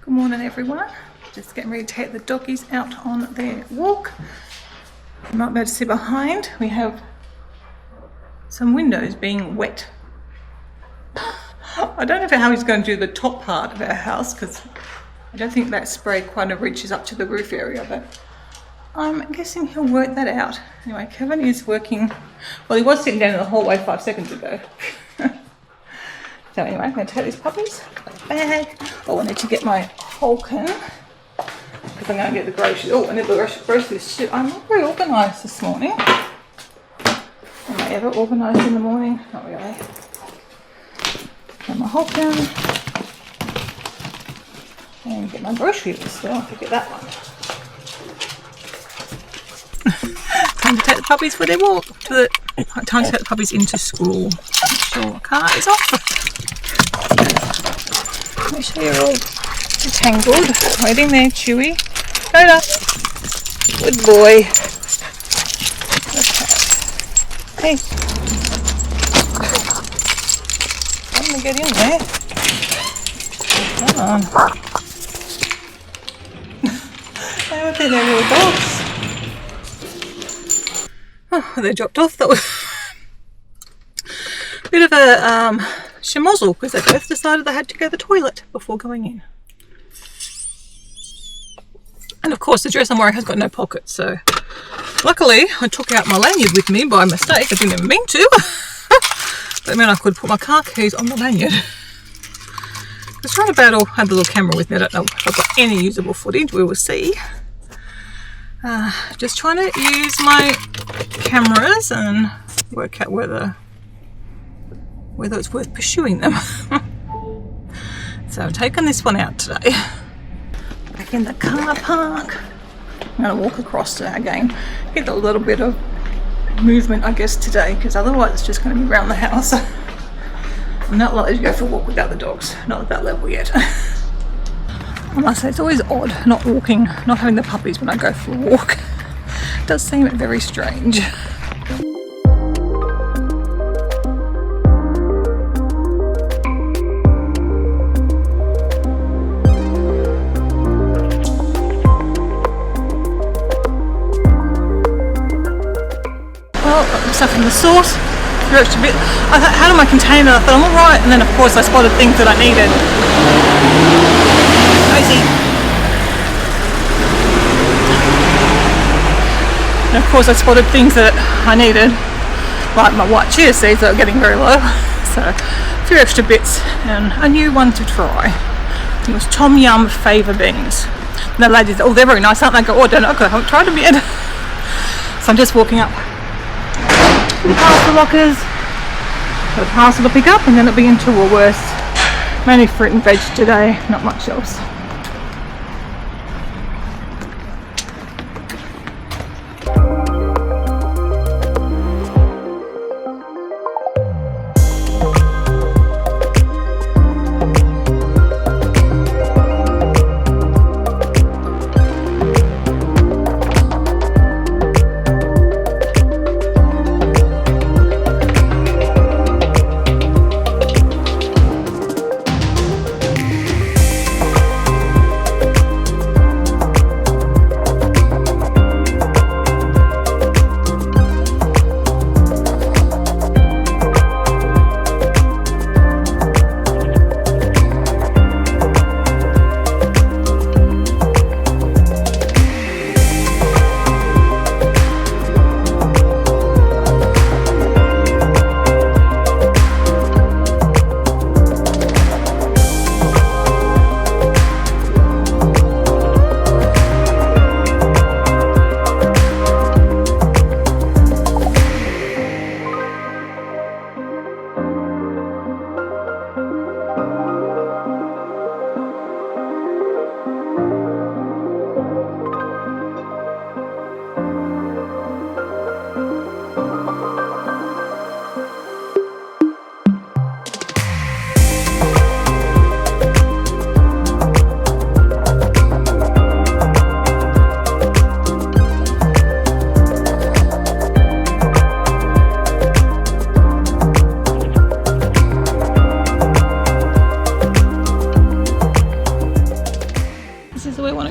Good morning everyone. Just getting ready to take the doggies out on their walk. You might be able to see behind, we have some windows being wet. I don't know how he's going to do the top part of our house because I don't think that spray quite reaches up to the roof area, but I'm guessing he'll work that out. Anyway, Kevin is working, well, he was sitting down in the hallway 5 seconds ago. So anyway, I'm going to take these puppies, bag. Oh, I need to get my Holken because I'm going to get the groceries. Oh, I need the groceries too. I'm not very organised this morning. Am I ever organised in the morning? Not really. And my Holken. And get my grocery list. Don't forget that one. Time to take the puppies for their walk. Time to take the puppies into school. Make sure the car is off. Make sure you're all tangled. Waiting there, Chewy. Coda. Good boy. Okay. Hey. I'm going to get in there. Come on. I don't think they're real dogs. Oh, they dropped off. That was a bit of a schmozzle because they both decided they had to go to the toilet before going in. And of course the dress I'm wearing has got no pockets, so luckily I took out my lanyard with me by mistake. I didn't even mean to. But it meant I could put my car keys on the lanyard. I was trying to battle, I had the little camera with me. I don't know if I've got any usable footage, we will see. Just trying to use my cameras and work out whether it's worth pursuing them. So I'm taking this one out today. Back in the car park. I'm going to walk across again. Get a little bit of movement I guess today because otherwise it's just going to be around the house. I'm not likely to go for a walk without the dogs. Not at that level yet. I must say it's always odd not having the puppies when I go for a walk. It does seem very strange. Well, got the stuff in the sauce. I had on my container, I thought I'm alright, and then of course I spotted things that I needed. Crazy. And of course I spotted things that I needed, like my white chia seeds that are getting very low. So a few extra bits and a new one to try. It was Tom Yum fava beans. And the ladies, oh they're very nice, aren't they? I go, oh I don't know, I haven't tried them yet. So I'm just walking up past the lockers, got a parcel to pick up, and then it'll be into Woolworths. Mainly fruit and veg today, not much else.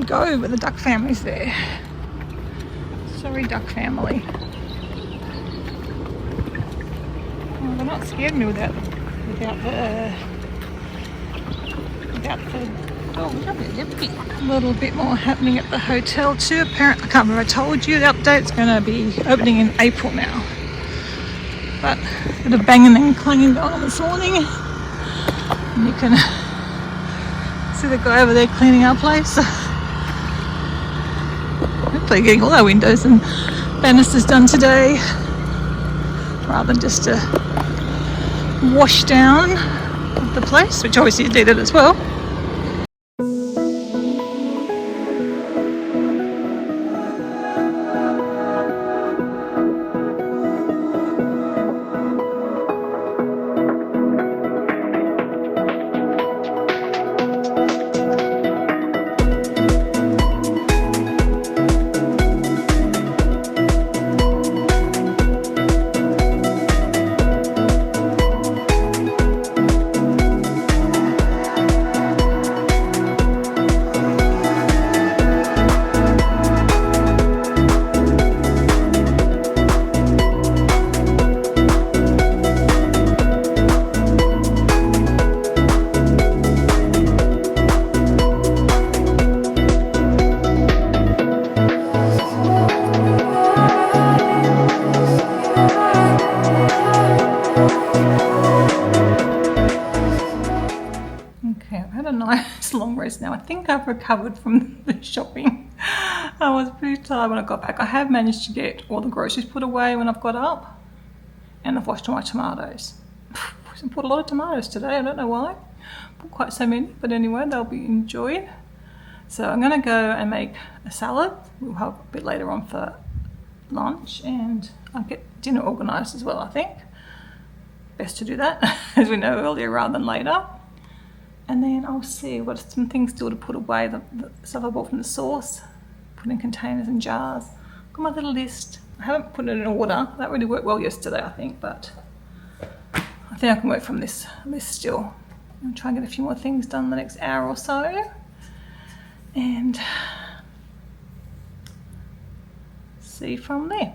go, but the duck family's there. Sorry, duck family. Well, they're not scared me without the dog. A little bit more happening at the hotel too. Apparently, I can't remember if I told you the update's going to be opening in April now. But a bit of banging and clanging going on this morning. And you can see the guy over there cleaning our place. Hopefully getting all our windows and banisters done today, rather than just a wash down of the place, which obviously did it as well. Long rest now. I think I've recovered from the shopping. I was pretty tired when I got back. I have managed to get all the groceries put away when I've got up, and I've washed all my tomatoes. I bought a lot of tomatoes today. I don't know why. Bought quite so many, but anyway, they'll be enjoyed. So I'm going to go and make a salad. We'll have a bit later on for lunch, and I'll get dinner organised as well. I think best to do that, as we know, earlier rather than later. And then I'll see what some things still to put away, the stuff I bought from the source, put in containers and jars. Got my little list. I haven't put it in order. That really worked well yesterday, I think, but I think I can work from this list still. I'll try and get a few more things done in the next hour or so. And see from there.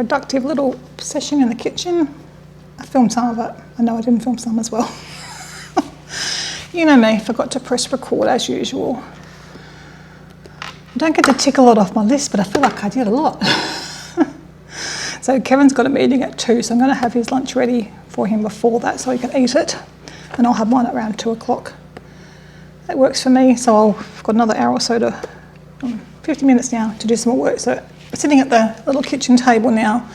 productive little session in the kitchen. I filmed some of it. I know I didn't film some as well. You know me, forgot to press record as usual. I don't get to tick a lot off my list, but I feel like I did a lot. So Kevin's got a meeting at 2, so I'm going to have his lunch ready for him before that so he can eat it. And I'll have mine at around 2 o'clock. That works for me, so I've got another hour or so to, 50 minutes now to do some more work. So I'm sitting at the little kitchen table now.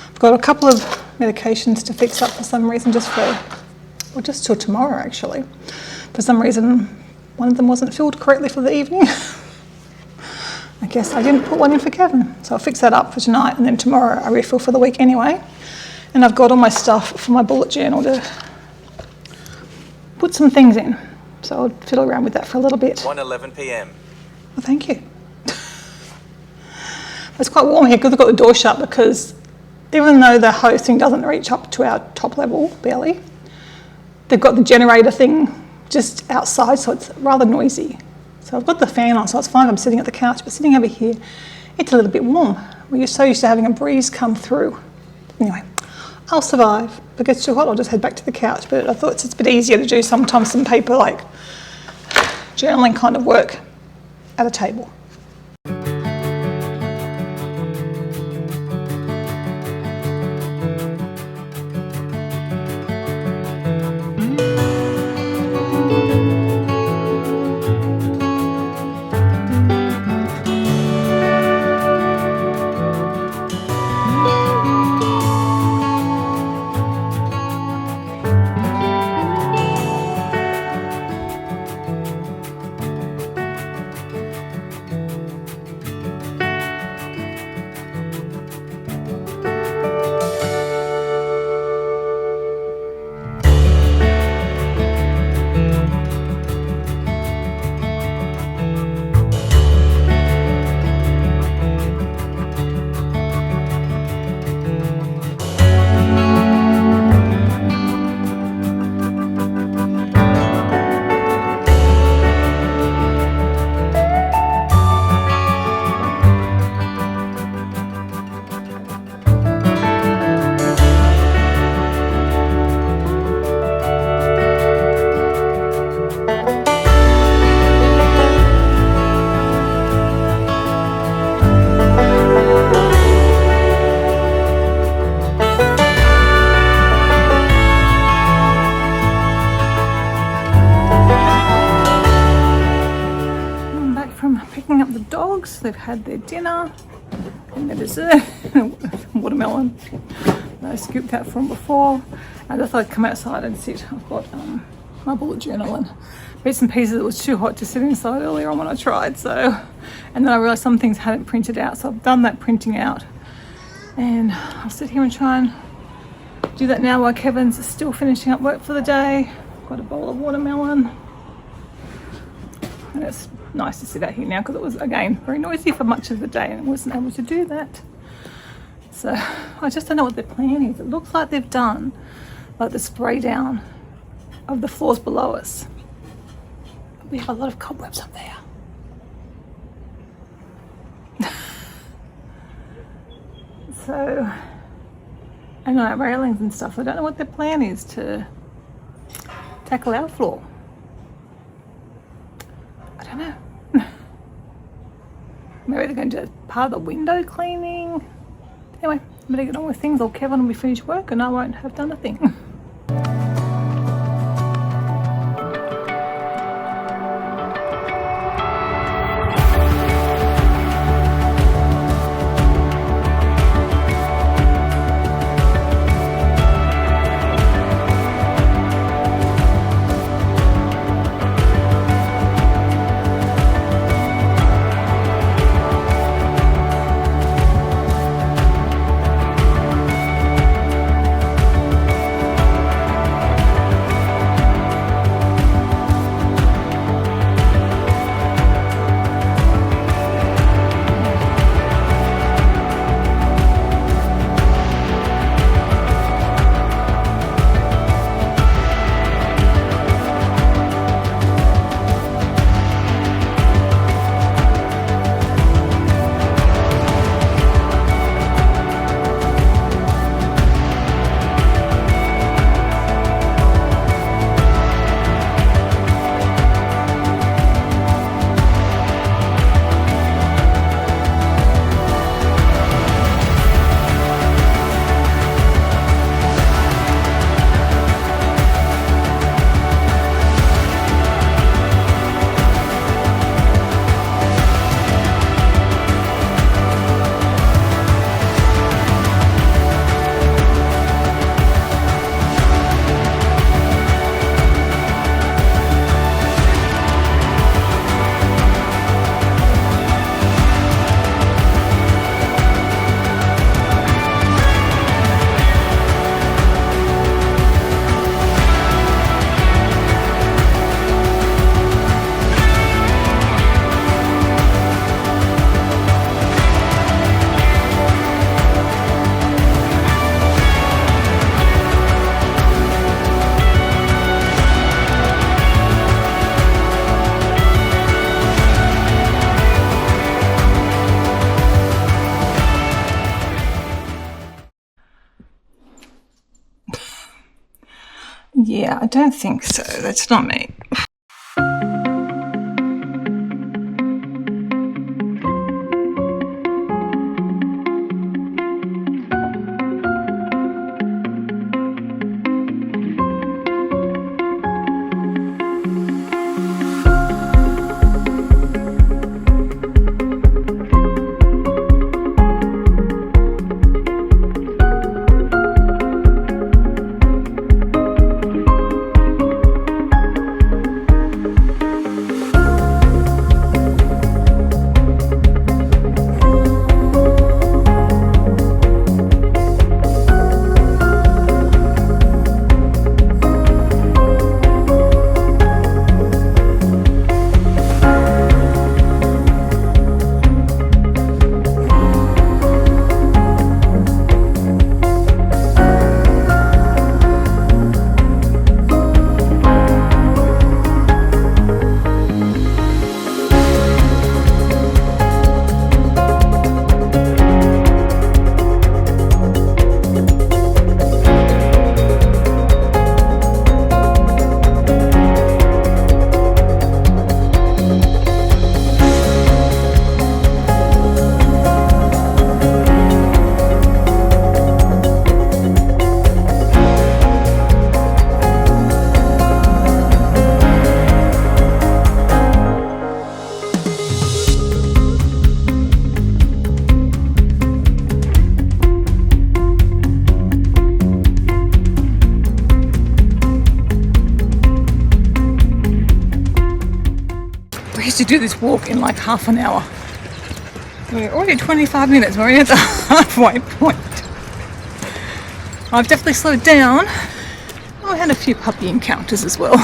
I've got a couple of medications to fix up for some reason, just till tomorrow actually. For some reason, one of them wasn't filled correctly for the evening. I guess I didn't put one in for Kevin. So I'll fix that up for tonight, and then tomorrow I refill for the week anyway. And I've got all my stuff for my bullet journal to put some things in. So I'll fiddle around with that for a little bit. 1:11 p.m. Well, thank you. It's quite warm here because I've got the door shut, because even though the hosting doesn't reach up to our top level, barely, they've got the generator thing just outside, so it's rather noisy. So I've got the fan on, so it's fine. I'm sitting at the couch, but sitting over here, it's a little bit warm. We're so used to having a breeze come through. Anyway, I'll survive. If it gets too hot, I'll just head back to the couch. But I thought it's a bit easier to do sometimes some paper, like journaling kind of work at a table. They've had their dinner and their dessert, watermelon. I scooped that from before. I just thought I'd come outside and sit. I've got my bullet journal and bits and pieces. It was too hot to sit inside earlier on when I tried. So, and then I realised some things hadn't printed out, so I've done that printing out. And I'll sit here and try and do that now while Kevin's still finishing up work for the day. Got a bowl of watermelon. And it's nice to sit out here now because it was, again, very noisy for much of the day and I wasn't able to do that. So I just don't know what their plan is. It looks like they've done like the spray down of the floors below us. We have a lot of cobwebs up there. So, and like railings and stuff. I don't know what their plan is to tackle our floor. I don't know. Maybe they're going to do part of the window cleaning. Anyway, I'm going to get on with things, or Kevin will be finished work and I won't have done a thing. Yeah, I don't think so. That's not me. We used to do this walk in like half an hour. We're already 25 minutes, we're at the halfway point. I've definitely slowed down. I had a few puppy encounters as well.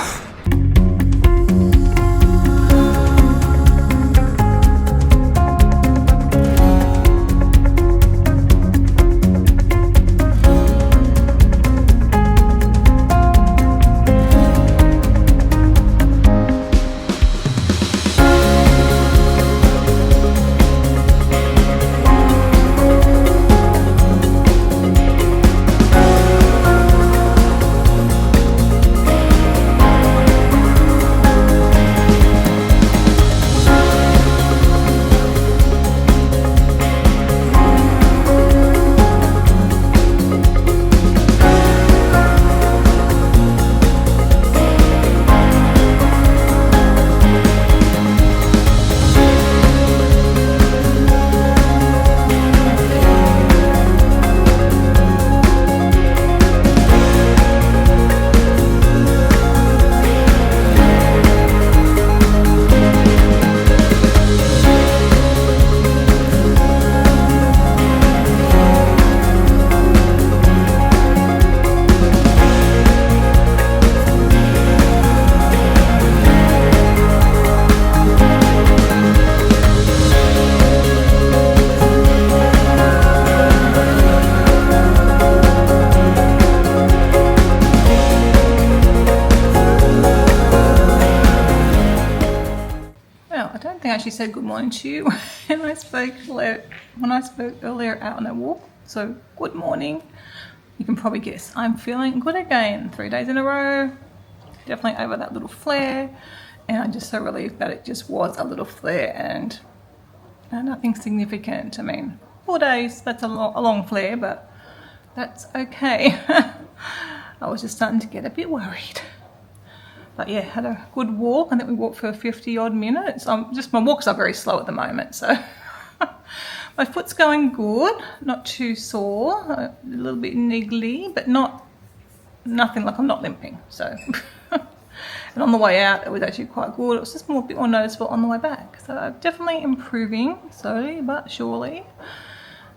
I actually said good morning to you when I spoke earlier out on a walk. So good morning. You can probably guess I'm feeling good again. 3 days in a row. Definitely over that little flare, and I'm just so relieved that it just was a little flare and nothing significant. I mean, 4 days, that's a long flare, but that's okay. I was just starting to get a bit worried. But yeah, had a good walk. I think we walked for 50 odd minutes. Just my walks are very slow at the moment, so my foot's going good, not too sore, a little bit niggly, but nothing like I'm not limping. So, and on the way out, it was actually quite good. It was just a bit more noticeable on the way back. So definitely improving slowly but surely.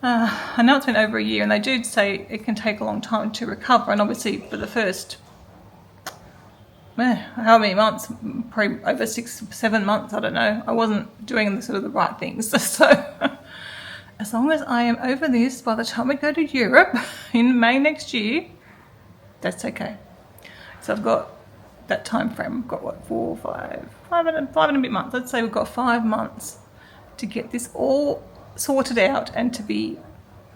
I know it's been over a year, and they do say it can take a long time to recover. And obviously, for the first how many months, probably over 6 or 7 months, I don't know, I wasn't doing the right things. So as long as I am over this by the time we go to Europe in May next year, that's okay. So I've got that time frame. I've got what, 4, 5 and a bit months. I'd say we've got 5 months to get this all sorted out and to be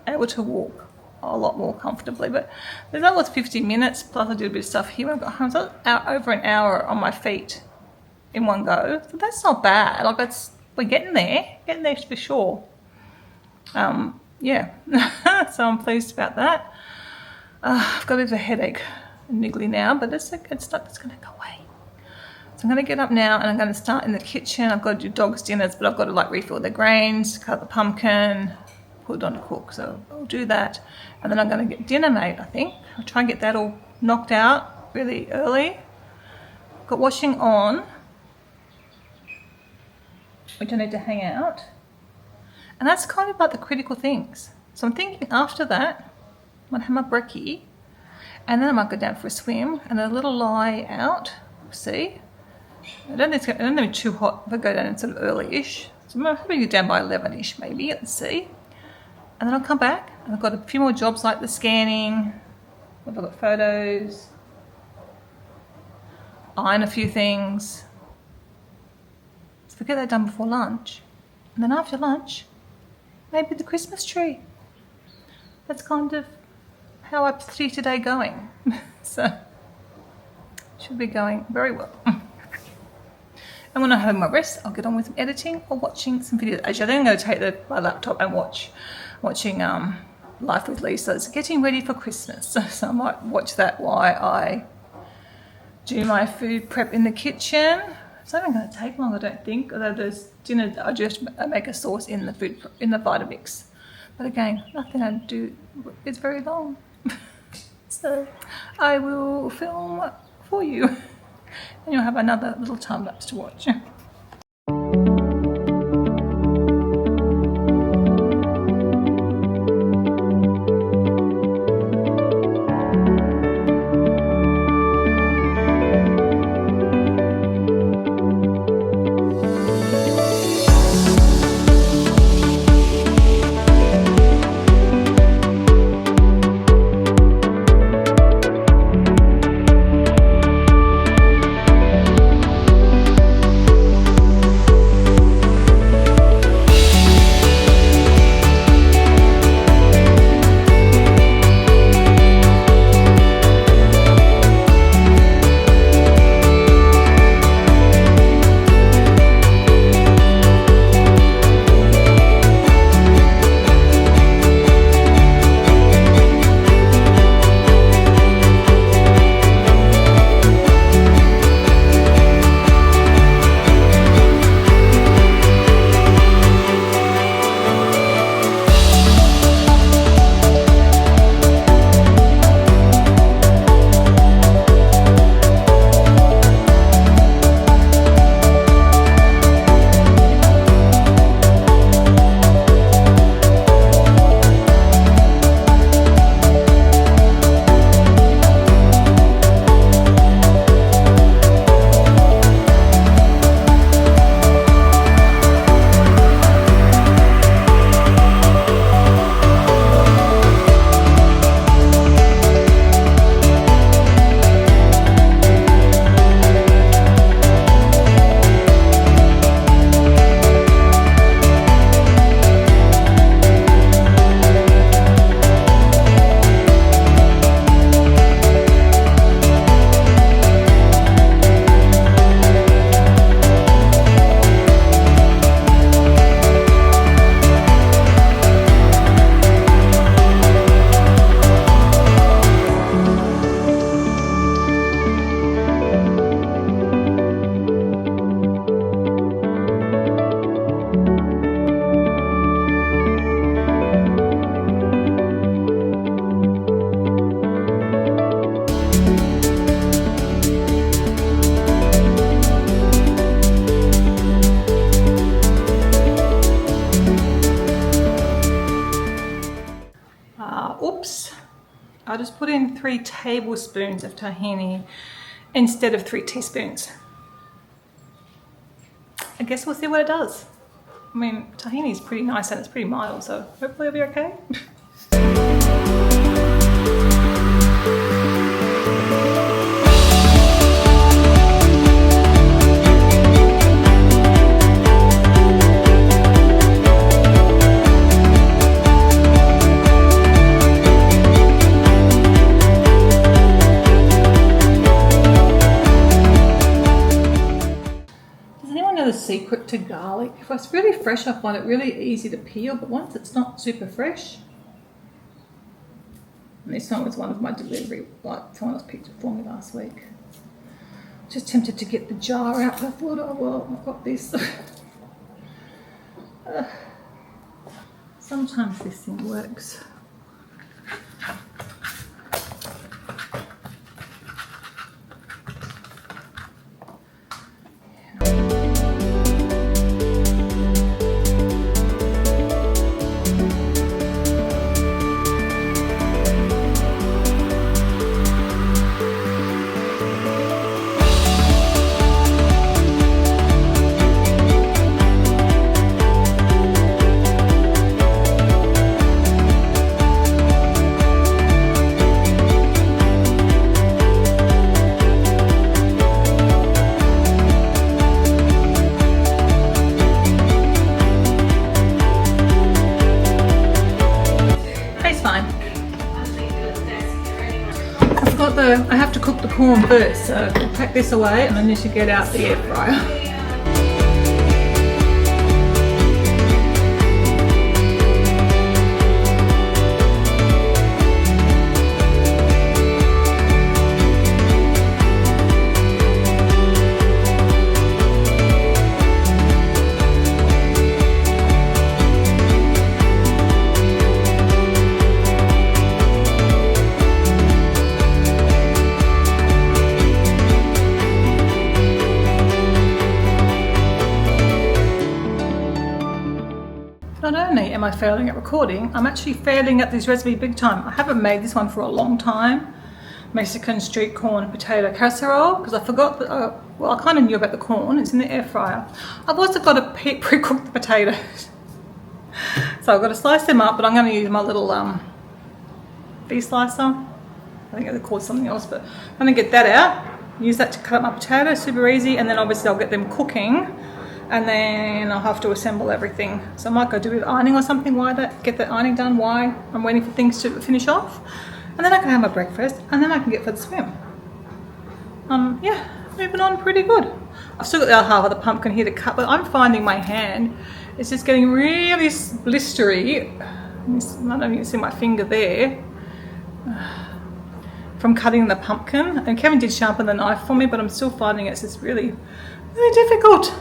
able to walk a lot more comfortably. But that was 50 minutes, plus I did a bit of stuff here when I got home. So over an hour on my feet in one go. So that's not bad. Like, we're getting there for sure. Yeah, so I'm pleased about that. I've got a bit of a headache and niggly now, but it's going to go away. So I'm going to get up now and I'm going to start in the kitchen. I've got to do dogs' dinners, but I've got to like refill their grains, cut the pumpkin, put it on to cook. So I'll do that. And then I'm going to get dinner made, I think. I'll try and get that all knocked out really early. Got washing on, which I need to hang out. And that's kind of like the critical things. So I'm thinking after that, I'm going to have my brekkie, and then I might go down for a swim and a little lie out. We'll see. I don't think it's too hot if I go down sort of early-ish. So I'm hoping to get down by 11-ish maybe. Let's see. And then I'll come back and I've got a few more jobs like the scanning. I've got photos. Iron a few things. So get that done before lunch. And then after lunch, maybe the Christmas tree. That's kind of how I see today going. So, should be going very well. And when I have my rest, I'll get on with some editing or watching some videos. Actually, I think I'm going to take my laptop and watching Life with Lisa. It's getting ready for Christmas. So I might watch that while I do my food prep in the kitchen. It's not even going to take long, I don't think. Although there's dinner, I just make a sauce in the Vitamix. But again, nothing I do is very long. So I will film for you. And you'll have another little time lapse to watch. I just put in 3 tablespoons of tahini instead of 3 teaspoons. I guess we'll see what it does. I mean, tahini is pretty nice and it's pretty mild, so hopefully it'll be okay. a secret to garlic. If it's really fresh, I find it really easy to peel, but once it's not super fresh, and this one was one of my delivery, like someone else picked it for me last week. Just tempted to get the jar out, but I thought, oh well, I've got this. Sometimes this thing works. I have to cook the corn first, so I'll pack this away and then you should get out the air fryer. Not only am I failing at recording, I'm actually failing at this recipe big time. I haven't made this one for a long time. Mexican street corn potato casserole, because I forgot that, well, I kind of knew about the corn. It's in the air fryer. I've also got to pre-cook the potatoes. So I've got to slice them up, but I'm going to use my little beef slicer. I think they're called something else, but I'm going to get that out. Use that to cut up my potatoes, super easy, and then obviously I'll get them cooking. And then I'll have to assemble everything. So I might go do with ironing or something, get the ironing done while I'm waiting for things to finish off. And then I can have my breakfast and then I can get for the swim. Yeah, moving on pretty good. I've still got the other half of the pumpkin here to cut, but I'm finding my hand is just getting really blistery. I don't know if you can see my finger there. From cutting the pumpkin. And Kevin did sharpen the knife for me, but I'm still finding it's just really, really difficult.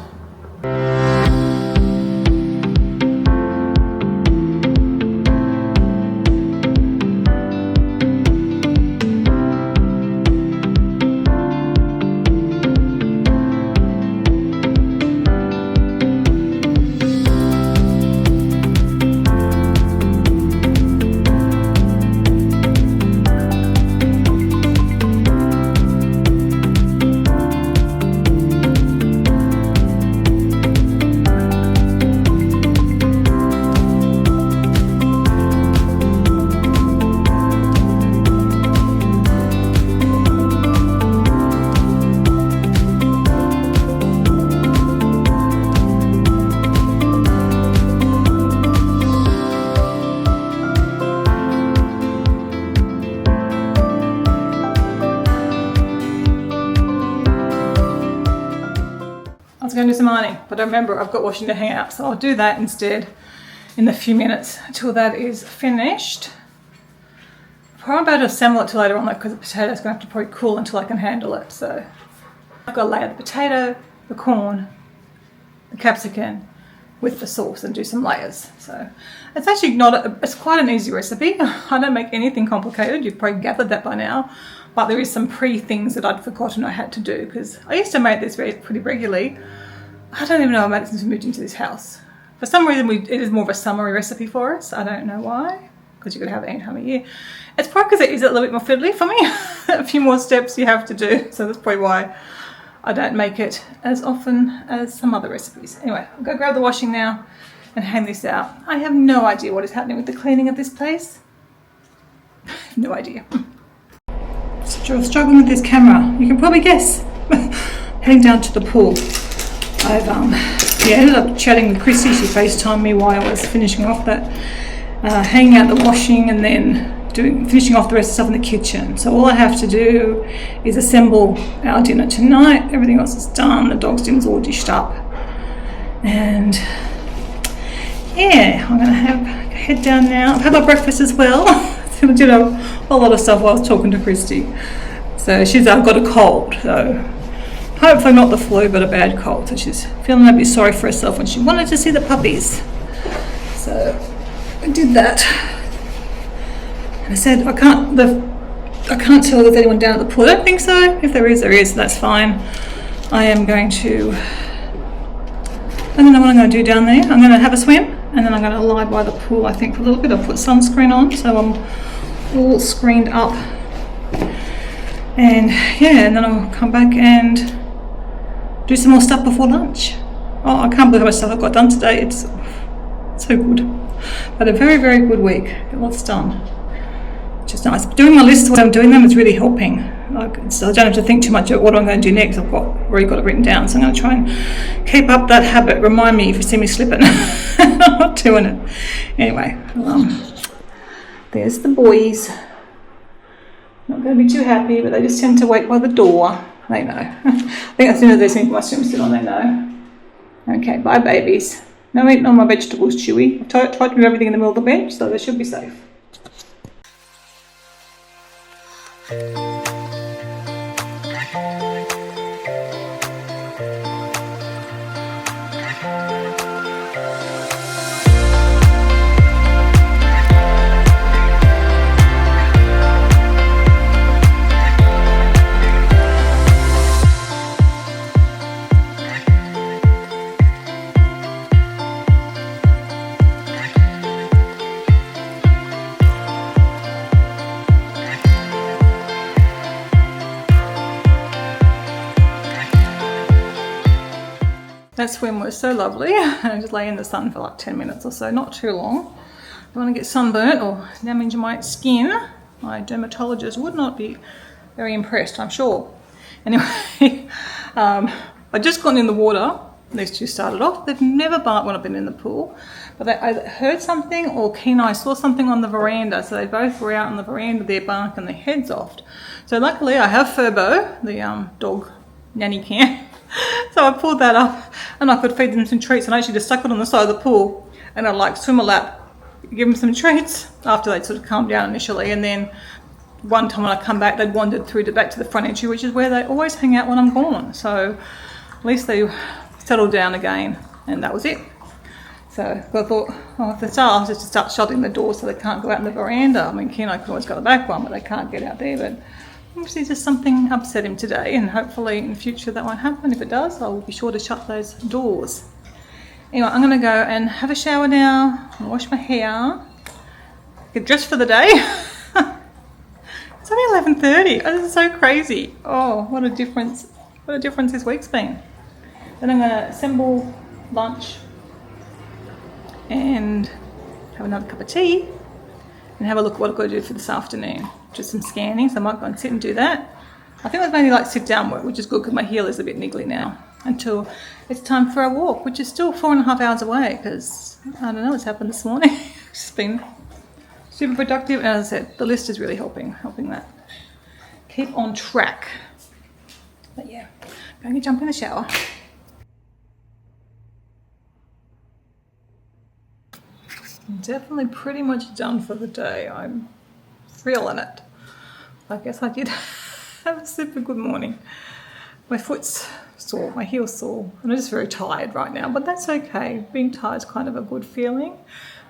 Going to do some ironing, but I remember I've got washing to hang out, so I'll do that instead in a few minutes until that is finished. Probably about to assemble it till later on, because the potato's going to have to probably cool until I can handle it. So I've got to layer the potato, the corn, the capsicum with the sauce and do some layers. So it's actually it's quite an easy recipe. I don't make anything complicated. You've probably gathered that by now. But there is some things that I'd forgotten I had to do, because I used to make this pretty regularly. I don't even know I made it since we moved into this house. For some reason, it is more of a summery recipe for us. I don't know why, because you've got to have it any time of year. It's probably because it is a little bit more fiddly for me. A few more steps you have to do, so that's probably why I don't make it as often as some other recipes. Anyway, I'll go grab the washing now and hang this out. I have no idea what is happening with the cleaning of this place. No idea. Still struggling with this camera. You can probably guess. Heading down to the pool. I've ended up chatting with Chrissy. She FaceTimed me while I was finishing off that, hanging out the washing and then finishing off the rest of the stuff in the kitchen. So all I have to do is assemble our dinner tonight. Everything else is done. The dog's dinner's all dished up. And yeah, I'm gonna head down now. I've had my breakfast as well. So I did a whole lot of stuff while I was talking to Christy. So she's got a cold, so hopefully not the flu, but a bad cold. So she's feeling a bit sorry for herself when she wanted to see the puppies. So I did that. And I said I can't tell if there's anyone down at the pool. I don't think so. If there is, there is. That's fine. I am going to. I don't know what I'm going to do down there. I'm going to have a swim, and then I'm going to lie by the pool. I think for a little bit. I'll put sunscreen on, so I'm all screened up. And yeah, and then I'll come back and do some more stuff before lunch. Oh, I can't believe how much stuff I've got done today. It's so good. But a very, very good week. Get lots done. Just nice. Doing my list, what I'm doing them is really helping. So I don't have to think too much about what I'm going to do next. I've already got it written down. So I'm going to try and keep up that habit. Remind me if you see me slipping. I'm not doing it. Anyway, there's the boys. Not going to be too happy, but they just tend to wait by the door. They know. I think as soon as they see my swimsuit on, they know. Okay, bye babies. No eating all my vegetables, Chewy. I've tried to do everything in the middle of the bench, so they should be safe. That swim was so lovely. I just lay in the sun for like 10 minutes or so, not too long. If I want to get sunburnt or damage my skin, my dermatologist would not be very impressed, I'm sure. Anyway, I just got in the water. These two started off. They've never barked when I've been in the pool, but I heard something, or Kenai saw something on the veranda, so they both were out on the veranda there barking their heads off. So luckily I have Furbo, the dog nanny cam. So I pulled that up and I could feed them some treats, and I actually just stuck it on the side of the pool and I'd like swim a lap, give them some treats after they'd sort of calmed down initially, and then one time when I come back they'd wandered through back to the front entry, which is where they always hang out when I'm gone. So at least they settled down again, and that was it. So I thought, if they start, I'll just start shutting the door so they can't go out in the veranda. I mean, Kenai could always go the back one, but they can't get out there. But obviously just something upset him today, and hopefully in the future that won't happen. If it does, I'll be sure to shut those doors. Anyway, I'm going to go and have a shower now, and wash my hair, get dressed for the day. It's only 11:30. This is so crazy. Oh, what a difference this week's been. Then I'm going to assemble lunch and have another cup of tea and have a look at what I've got to do for this afternoon. Just some scanning, so I might go and sit and do that. I think it's mainly like sit down work, which is good because my heel is a bit niggly now, until it's time for a walk, which is still 4.5 hours away because I don't know what's happened this morning. It's just been super productive, and as I said, the list is really helping that keep on track. But yeah, I'm going to jump in the shower. I'm definitely pretty much done for the day. I'm feeling it. I guess I did have a super good morning. My foot's sore, my heel's sore, and I'm just very tired right now, but that's okay. Being tired is kind of a good feeling,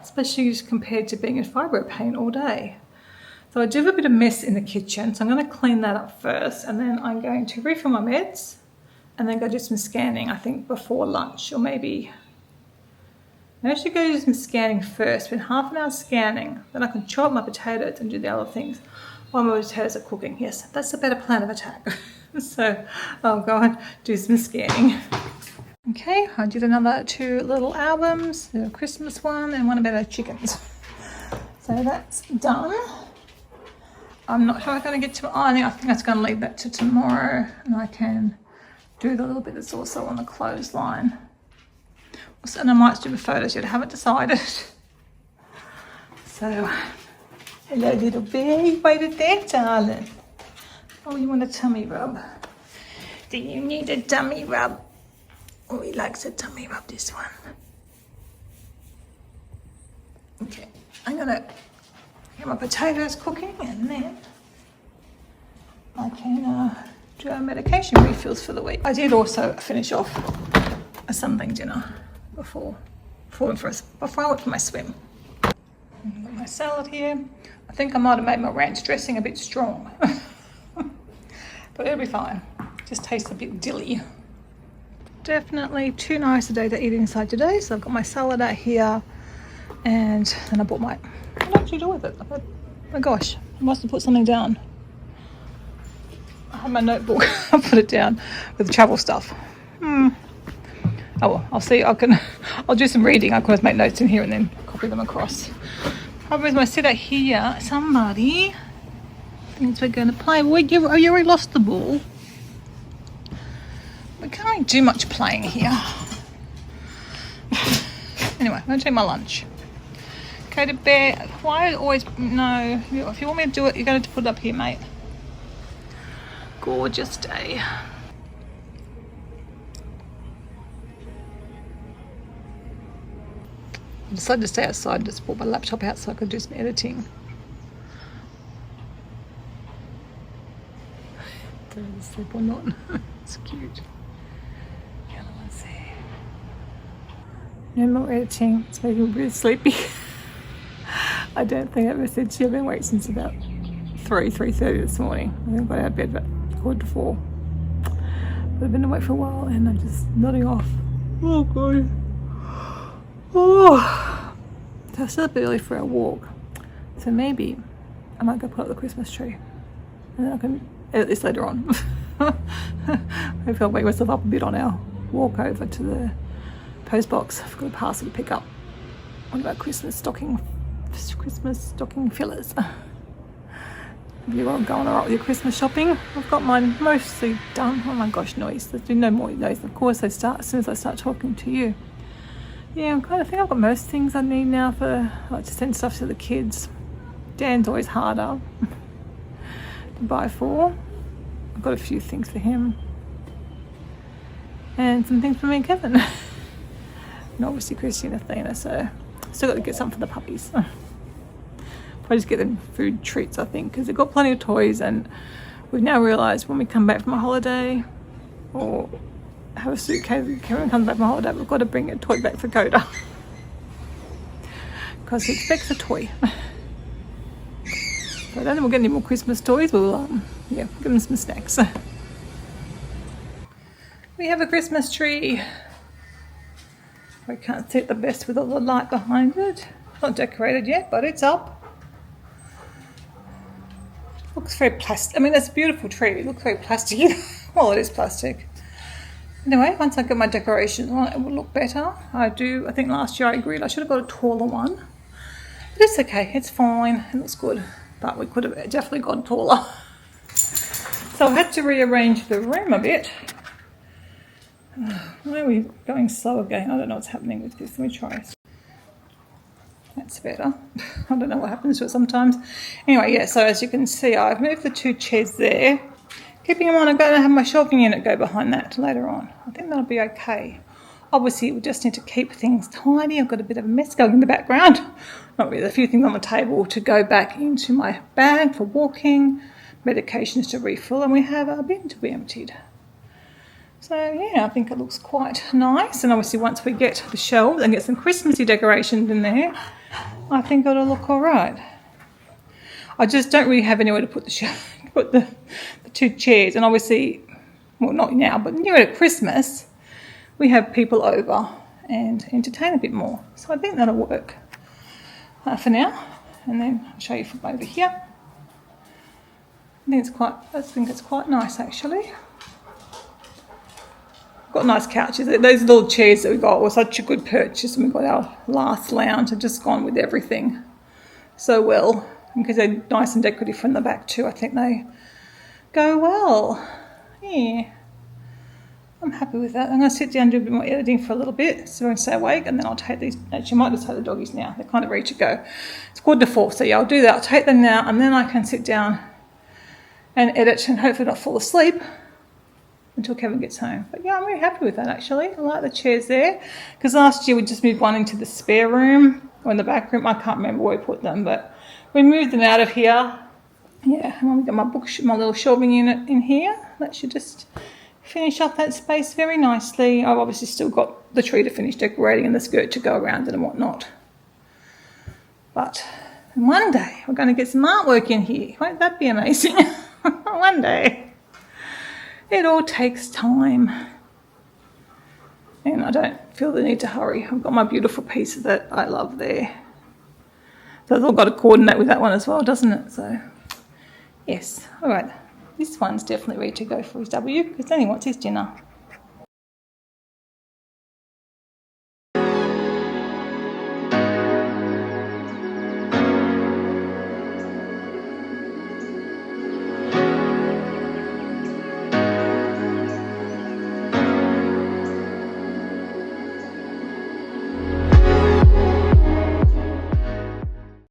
especially compared to being in fibro pain all day. So I do have a bit of mess in the kitchen, so I'm going to clean that up first, and then I'm going to refill my meds and then go do some scanning, I think before lunch, or maybe I should go do some scanning first. Spend half an hour scanning, then I can chop my potatoes and do the other things while my potatoes are cooking. Yes, that's a better plan of attack. So I'll go and do some scanning. Okay, I did another 2 little albums, the Christmas one and one about our chickens. So that's done. I'm not sure I'm going to get to ironing. I think I was going to leave that to tomorrow, and I can do the little bit that's also on the clothesline. And I might do the photos yet, I haven't decided. So, hello little bear, waited there, darling. Oh, you want a tummy rub? Do you need a tummy rub? Oh, he likes a tummy rub, this one. Okay, I'm gonna get my potatoes cooking and then I can do our medication refills for the week. I did also finish off a Sunday dinner before I went for my swim. I've got my salad here. I think I might have made my ranch dressing a bit strong, but it'll be fine. Just tastes a bit dilly. Definitely too nice a day to eat inside today. So I've got my salad out here, and then I bought my. What did I do with it? Oh my gosh, I must have put something down. I had my notebook. I put it down with the travel stuff. Oh well, I'll see. I'll do some reading. I can always make notes in here and then copy them across. Problem is, when I sit out here, somebody thinks we're going to play. Well, you already lost the ball. We can't do much playing here. Anyway, I'm going to take my lunch. Okay, to bear. Why always? No. If you want me to do it, you're going to put it up here, mate. Gorgeous day. I decided to stay outside and just brought my laptop out so I could do some editing. Don't know if it's sleep or not. It's cute. The other one's there. No more editing. It's making me really sleepy. I don't think I've ever said to you I've been awake since about 3:30 this morning. I think I got out of bed about 4:45. But I've been awake for a while and I'm just nodding off. Oh god. Oh, so it's still a bit early for our walk. So maybe I might go put up the Christmas tree. And then I can edit this later on. Maybe I'll wake myself up a bit on our walk over to the post box. I've got a parcel to pick up. What about Christmas stocking fillers? Have you all gone alright with your Christmas shopping? I've got mine mostly done. Oh my gosh, noise. There's no more noise. Of course, as soon as I start talking to you. Yeah, I think I've got most things I need now for to send stuff to the kids. Dan's always harder to buy for. I've got a few things for him. And some things for me and Kevin. And obviously Chrissy and Athena, so still got to get some for the puppies. Probably just get them food treats, I think, because they've got plenty of toys, and we've now realised when we come back from a holiday or have a suitcase, Kevin comes back from a holiday, we've got to bring a toy back for Coda because he expects a toy. So I don't think we'll get any more Christmas toys. We'll give him some snacks. We have a Christmas tree. I can't see it the best with all the light behind it. It's not decorated yet, but it's up. Looks very plastic. I mean, it's a beautiful tree. It looks very plasticky. Well, it is plastic. Anyway, once I get my decorations on, it will look better. I think last year I agreed I should have got a taller one. But it's okay. It's fine. It looks good. But we could have definitely gone taller. So I had to rearrange the room a bit. Why are we going slow again? I don't know what's happening with this. Let me try. That's better. I don't know what happens to it sometimes. Anyway, yeah, so as you can see, I've moved the two chairs there. Keeping in mind, I'm going to have my shelving unit go behind that later on. I think that'll be okay. Obviously, we just need to keep things tidy. I've got a bit of a mess going in the background. Not really, a few things on the table to go back into my bag for walking, medications to refill, and we have our bin to be emptied. So yeah, I think it looks quite nice. And obviously once we get the shelves and get some Christmassy decorations in there, I think it'll look all right. I just don't really have anywhere to put the two chairs. And obviously, well, not now, but near at Christmas, we have people over and entertain a bit more. So I think that'll work for now. And then I'll show you from over here. I think it's quite nice actually. Got nice couches. Those little chairs that we got were such a good purchase, and we got our last lounge. Have just gone with everything so well, because they're nice and decorative from the back too. I think they go well. Yeah, I'm happy with that. I'm going to sit down and do a bit more editing for a little bit so I can stay awake, and then I'll take these. Actually, I might just take the doggies now. They're kind of ready to go. It's 3:45, so yeah, I'll do that. I'll take them now, and then I can sit down and edit and hopefully not fall asleep. until Kevin gets home. But yeah, I'm really happy with that actually. I like the chairs there, because last year we just moved one into the spare room or in the back room. I can't remember where we put them, but we moved them out of here. Yeah, and we've got my little shelving unit in here. That should just finish up that space very nicely. I've obviously still got the tree to finish decorating and the skirt to go around it and whatnot. But one day we're going to get some artwork in here. Won't that be amazing? One day. It all takes time. And I don't feel the need to hurry. I've got my beautiful piece that I love there. So it's all got to coordinate with that one as well, doesn't it? So, yes. All right. This one's definitely ready to go for his W, because then he wants his dinner.